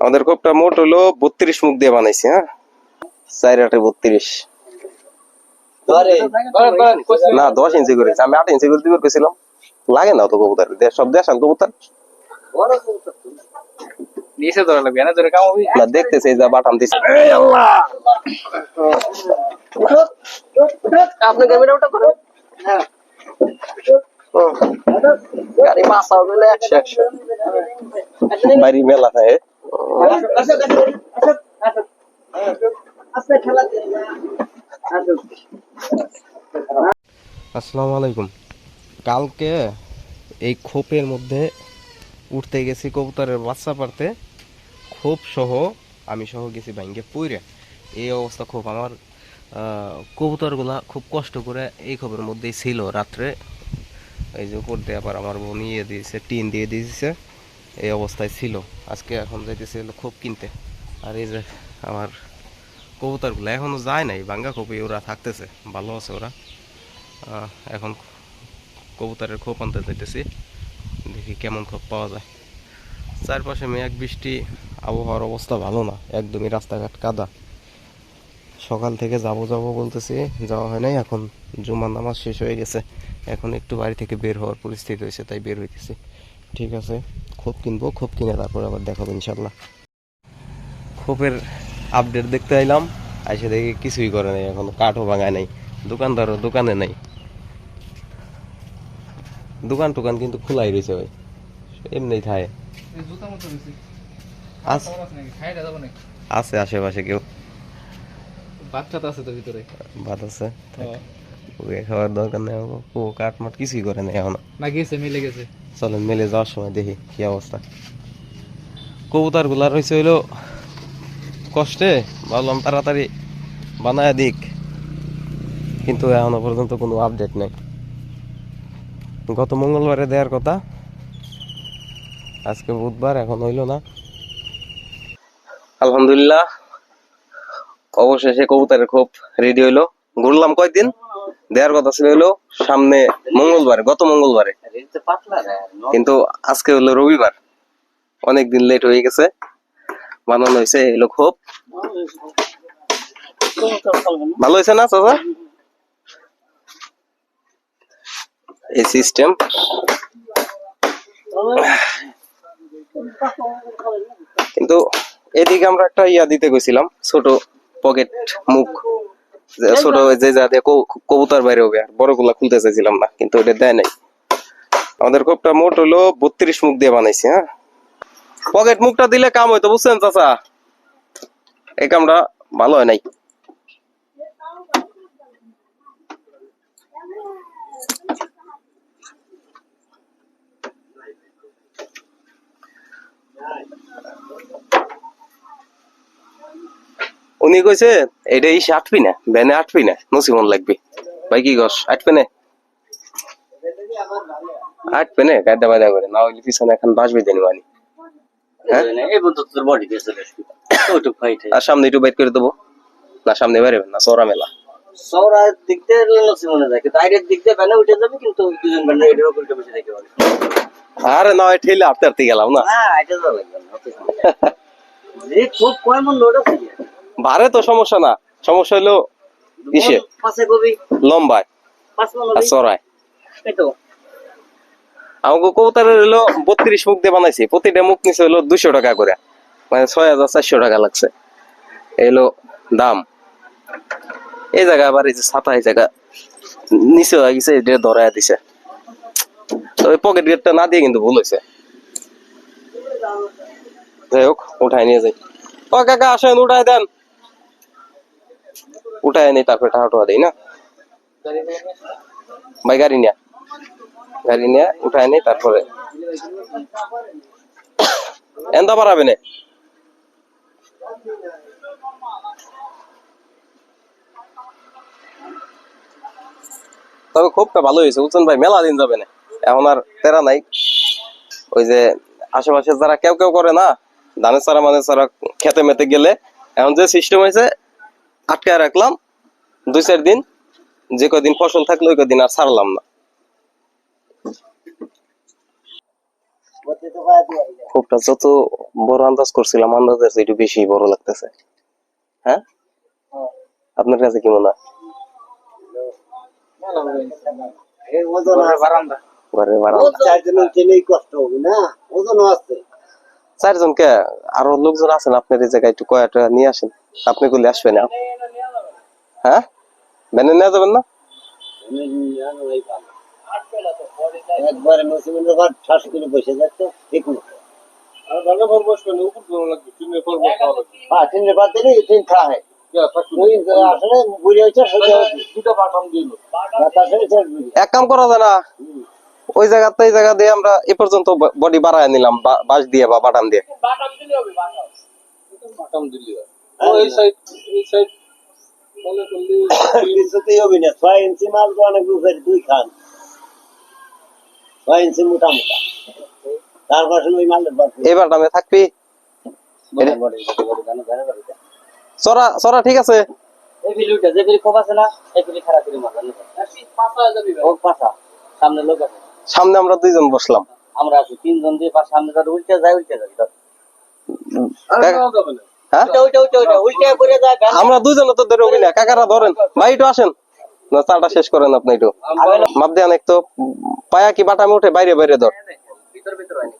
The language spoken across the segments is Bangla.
আমাদের কোপটা মোট হলো 32 মুখ দিয়ে বানাইছি। হ্যাঁ, 4 32 না 10 ইঞ্চি করেছি। আমি 8 ইঞ্চি করে দিবার কইছিলাম, লাগে না তো কবুতর সব দেশাল কবুতর নিচে ধরে লাগবে না, ধরে কাম হবে না। দেখতেছি যা বাটাম দিছে। আপনি ক্যামেরা ওটা করেন। হ্যাঁ, গাড়ি মাসা হলে 100 বাড়ি মেলা থাকে। আসসালামু আলাইকুম। কালকে এই খোপের মধ্যে উঠতে গেছি কবুতরের বাচ্চা পারতে, খোপ সহ আমি সহ গেছি ভাঙ্গে পইরে। এই অবস্থা খুব আমার কবুতরগুলা খুব কষ্ট করে এই খোপের মধ্যেই ছিল রাত্রে। এই যে উপর দিয়ে আবার আমার বোন ইয়ে দিয়েছে, টিন দিয়ে দিয়েছে, এই অবস্থায় ছিল। আজকে এখন যাইতেছে খোপ কিনতে। আর এই যে আমার কবুতরগুলো এখনো যায় নাই, ভাঙ্গা খোপে ওরা থাকতেছে, ভালো আছে ওরা। এখন কবুতরের খোপ আনতে যাইতেছি, দেখি কেমন খোপ পাওয়া যায়। চারপাশে মেঘ বৃষ্টি, আবহাওয়ার অবস্থা ভালো না, একদমই রাস্তাঘাট কাদা। সকাল থেকে যাবো বলতেছি, যাওয়া হয় নাই। এখন জুমার নামাজ শেষ হয়ে গেছে, এখন একটু বাড়ি থেকে বের হওয়ার পরিস্থিতি হয়েছে, তাই বের হইতেছি। ঠিক আছে, খোপ কিনবো, খোপ কিনে তারপর আবার দেখাবো ইনশাল্লাহ। খোপের আপডেট দেখতে আইলাম, এসে দেখি কিছুই করে নাই, এখন কাঠও ভাঙায় নাই, দোকানদারও দোকানে নাই। দোকান টোকান কিন্তু খোলাই রয়েছে ভাই, এমনি থাকে। আছে আশেপাশে কেউ, বাচ্চা তো আছে তো ভিতরে, ভাত আছে, খাওয়ার দরকার নেই। ও কাঠ মাঠ কিছুই করে নাই এখন, না গেছে মিলে গেছে। চলেন মেলে যাওয়ার সময় দেখি কি অবস্থা। কবুতর গুলা রয়েছে হইলো কষ্টে, ভাবলাম তাড়াতাড়ি বানায় দিক, কিন্তু এখনো পর্যন্ত কোনো আপডেট নেই। গত মঙ্গলবারে দেওয়ার কথা, আজকে বুধবার, এখন হইলো না। আলহামদুলিল্লাহ, অবশেষে কবুতরের খোপ রেডি হইলো। ঘুরলাম কয়েকদিন, দেওয়ার কথা ছিল হইলো সামনে মঙ্গলবারে, গত মঙ্গলবারে, কিন্তু আজকে হলো রবিবার, অনেকদিন লেট হয়ে গেছে। বানানো হয়েছে এলো খোপ, ভালো হয়েছে না চাচা? এই সিস্টেম। কিন্তু এদিকে আমরা একটা ইয়া দিতে গেছিলাম, ছোট পকেট মুখ, ছোট যে যা দিয়ে কবুতর বাইরে হবে, বড় গুলা খুলতে চাইছিলাম না, কিন্তু ওটা দেয় নাই। আমাদের খোপটা মোট হলো 32 মুখ দিয়ে বানাইছি। হ্যাঁ, পকেট মুখটা দিলে কাম হইতো, বুঝছেন চাচা? এই কামটা ভালো হয় নাই। উনি কইছে এটা ইসে আটবি না, ভ্যানে আটবি না, নসিমন লাগবে। ভাই কি গস আটবে না? আটবে না, গাড্ডা বাজা করে না হইলে পিছনে এখন বাসবে দেনি মানি। আর সামনে একটু বাইট করে দেবো না, সামনে বেরোবেন না, চওড়া মেলা। সৌরার দিক দিয়ে নসিমনে যায়, কিন্তু আইডের দিক দিয়ে ভ্যানে উঠে যাবে, কিন্তু দুজন ভ্যানে এটার উপর উঠে বসে থাকতে পারে। আরে না, ঠেলে হাঁটতে হাঁটতে গেলাম না। হ্যাঁ, এটা তো লাগবে না। যে খুব কয় মন লোড আছে, ভারে তো সমস্যা না, সমস্যা হলো ইসে পাশে কবি লম্বায় 5 মন আর চড়ায়। এই তো আমাকে কবুতরের হলো 32 মুখ দিয়ে বানাইছি, প্রতিটা মুখ নিচে হলো 200 টাকা করে, মানে 6400 টাকা লাগছে এলো দাম। এই জায়গা আবার এই যে ছাতা, এই জায়গা নিচে হয়ে গেছে, এটা ধরায় দিছে। তো ওই পকেট গেটটা না দিয়ে কিন্তু ভুল হয়েছে। যাই হোক, উঠায় নিয়ে যাই। ও কাকা আসেন, উঠায় দেন, উঠায় নেই, তারপরে টাকা টোয়া দেই না ভাই। গাড়ি নিয়ে উঠায় নেই, তারপরে এন্দা পারাবে না। তবে খুবটা ভালো হয়েছে, বুঝছেন ভাই, মেলা দিন যাবে না, এখন আর তেরা নাই। ওই যে আশেপাশে যারা কেউ করে না, ধানের চারা মানে চারা খেতে মেতে গেলে, এখন যে সিস্টেম হয়েছে, আটকায় রাখলাম 2-4 দিন, যে কদিন ফসল থাকলো ওই কদিন আর ছাড়লাম না। খোপটা যত বড় আন্দাজ করছিলাম আন্দাজের চেয়ে একটু বেশি বড় লাগতেছে। হ্যাঁ, আপনার কাছে কি মনে হয়? ঘরের বারান্দা চারজনকে আরো লোকজন আছেন আপনার এই জায়গায়, একটু কয়েকটা নিয়ে আসেন। আপনি করলে আসবেন না? হ্যাঁ, ভ্যানে নিয়ে যাবেন না? একবারে মুসলিমের ঘর ঠাস করে বসে যাচ্ছে দেখুন তিনটে বাদ দিলে তিন খায় আসলে বুড়ি হয়েছে দুটো বাটাম দিল এক কাম করা যায় না, ওই জায়গাতে এই জায়গা দিয়ে আমরা এ পর্যন্ত বডি বাড়ায় নিলাম বাঁশ দিয়ে বা বাটাম দিয়ে। কিছুতেই হবে না 6 ইঞ্চি মাল তো অনেক উপরে দুই খান 6 ইঞ্চি মোটা মোটা তার পাশে ওই মালের এই বাটামে থাকবি চড়া চড়া ঠিক আছে। এই ভিডিওটা যে ভিডিও কোপ আছে না এই ভিডিও খারাপ করে মারবেন না পাঁচা যাবে ও পাঁচা সামনে লোক আছে সামনে আমরা দুইজন বসলাম, আমরা আছি তিনজন দিয়ে পাশে সামনে যাবে উল্টে যায় হ্যাঁ উল্টে করে যায় আমরা দুইজন তো ধরে না, কাকারা ধরেন ভাই একটু আসেন না, চাটা শেষ করেন আপনি একটু মাপ দেন একটু। পায়া কি বাটামে উঠে বাইরে বাইরে ধর, ভিতর ভিতর হয়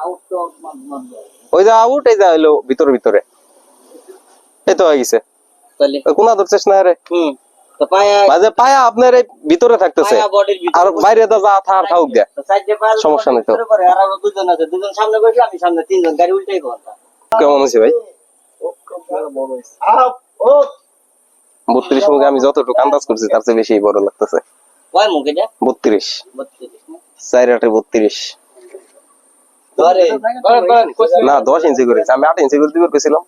আউট তো ওই যা আউট এই যা হইলো ভিতরে ভিতরে, এই তো হয়ে গেছে। তাহলে কোনা ধরছিস না রে? তো পায়া মাঝে পায়া আপনার এই ভিতরে থাকতেছে বডির আর বাইরে তো যা থার থাকুক গে, সাইডে পায়া সমস্যা নেই তো। পরে আর আমরা দুজন আছে দুজন সামনে বসে আমি সামনে তিনজন গাড়ি উল্টেই ঘন্টা কেমন হয়েছে ভাই? 32 মুখে আমি যতটুকু আন্দাজ করছি তার চেয়ে বেশি বড় লাগতেছে। কয় মুখে যা 32 32 4 32 ধরে না 10 ইঞ্চি করেছে, আমি 8 ইঞ্চি করে দিবার কইছিলাম।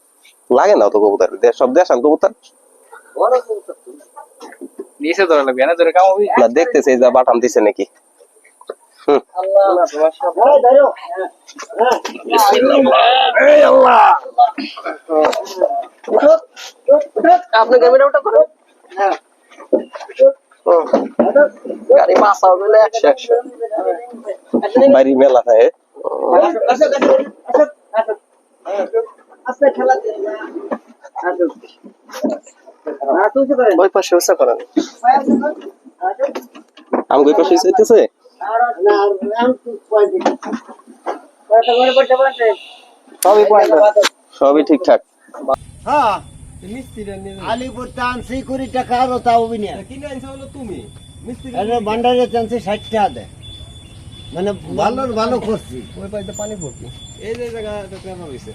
লাগে না তো কবুতর সব দেশাল কবুতর বড় কবুতর নিচে ধরা লাগবে না, ধরে কাম হবে না, দেখতেছে এই যা বাটাম দিছে নাকি। আল্লাহ মাশাআল্লাহ ধরো এই আল্লাহ আপনি ক্যামেরা ওটা করো হ্যাঁ গাড়ি পাসা হলে 100 বাড়ি মেলা থাকে। আস্তে খেলা দিয়ে আসো তুই করেন ওই পাশে উসা করেন, আমি ওই পাশে যাইতেছে না আর পয়েন্ট কয়টা করে পড়তে পারছে সবই পয়েন্ট, সবই ঠিকঠাক। হ্যাঁ আলিপুর টান 20 টাকা আর তাও বিনি কিনে আনছো হলো তুমি মিস্ত্রি, আরে ভান্ডারে চান্সে 60 টাকা দেয় মানে ভালো করছি ওই পাইতে পানি ভর্তি। এই যে জায়গাটা কেমন হইছে,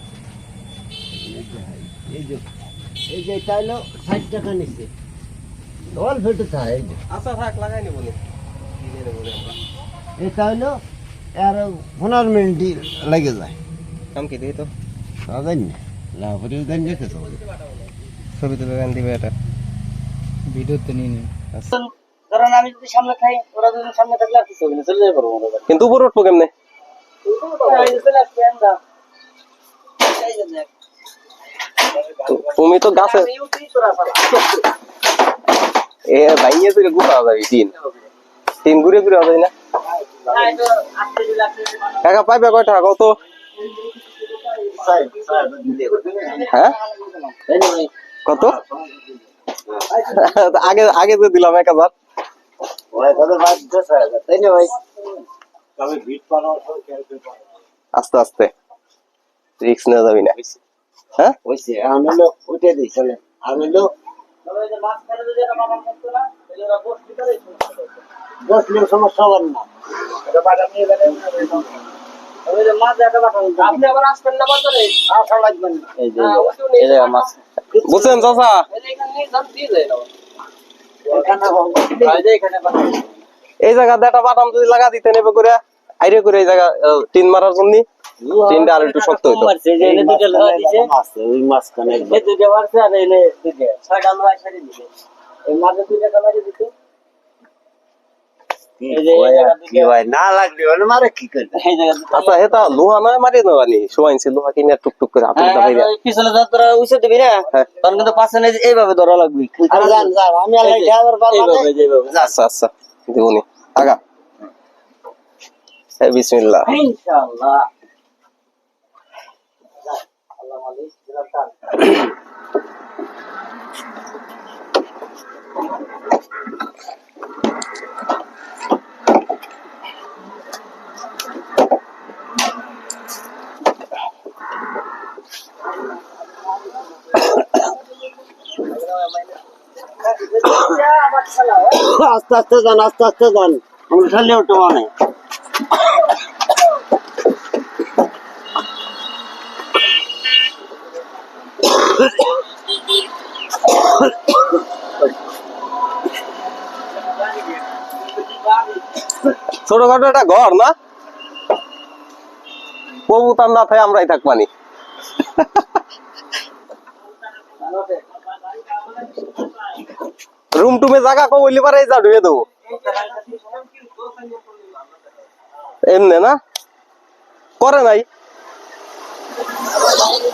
এই যে এটা হলো 60 টাকা নিচ্ছে ডল ফেটে থাকে এই যে আচ্ছা থাক লাগাই নেব নি কিনে নেব আমরা। এটা হলো আর 15 মিনিট লাগে যায় কাম কি দিই তো সাজান না লাভরি দেন দেখে তো ছবি তুলে দেন দিবে এটা ভিডিওতে নিয়ে নিন। কারণ আমি যদি সামনে থাকি ওরা যদি সামনে থাকলে আর কিছু হবে না চলে যাবে পারবো আমরা কিন্তু উপরে উঠবো কেমনে? চলে আসবে আমরা তুমি তো গাছে এ ভাইয়ে তুই গুপা যাবি তিন ঘুরে ঘুরে যাই না। কাকা পাইবে কয় টাকা কত? হ্যাঁ কত? আগে আগে তো দিলাম 1000 আস্তে আস্তে রিক্স নেওয়া যাবি না। হ্যাঁ উঠে দিই চলে আমি বসলে সমস্যা হবে না আপনি আবার আসবেন না বাজারে আসা লাগবে না এই যে মাছ বুঝছেন চাচা, এই জায়গাতে একটা বাটাম যদি লাগা দিতে নেবে করে আইরে করে এই জায়গা টিন মারার জন্য টিনটা আর একটু শক্ত হইতো। ওই মাছখানে দুইটা মারছে আর এনে দুইটা ছয়টা আমরা সারি দিছে এই মাঝে দুইটা কামাই দিতে না লাগবে মারে কি করবে আচ্ছা এটা লোহা নয় মারি নেওয়ানি সোয়াইনছি লোহা কিনে টুকটুক করে হাতে দাবাইরা পিছনে যতটা উঠে দিবি না তখন কিন্তু পাশে নেই এইভাবে ধরা লাগবে আমি আল্লাহ আবার পারবো আচ্ছা আচ্ছা দিবনি আগা এই বিসমিল্লাহ। ইনশাআল্লাহ। আল্লাহ মালিক দিলাম টান। আস্তে আস্তে যান, আস্তে আস্তে যান, আমরা ঠেলে উঠতে মানে। ছোটখাটো একটা ঘর না, কবুতর না থাকে আমরাই থাকবানি। রুম টুমে জায়গা কম হইলে পারে যা ঢুয়ে দেবো এমনি না করে নাই।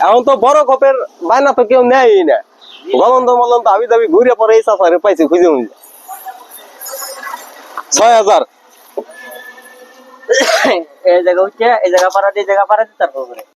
এখন তো বড় খপের বায়না তো কেউ নেয়ই না, গলন্ত মলন্ত আমি দাবি ঘুরে পরে এই চাষারে পাইছি খুঁজে মুজে ৬,০০০। এই জায়গা হচ্ছে, এই জায়গা পাড়া দিয়ে, জায়গা পাড়া দিয়ে তারপর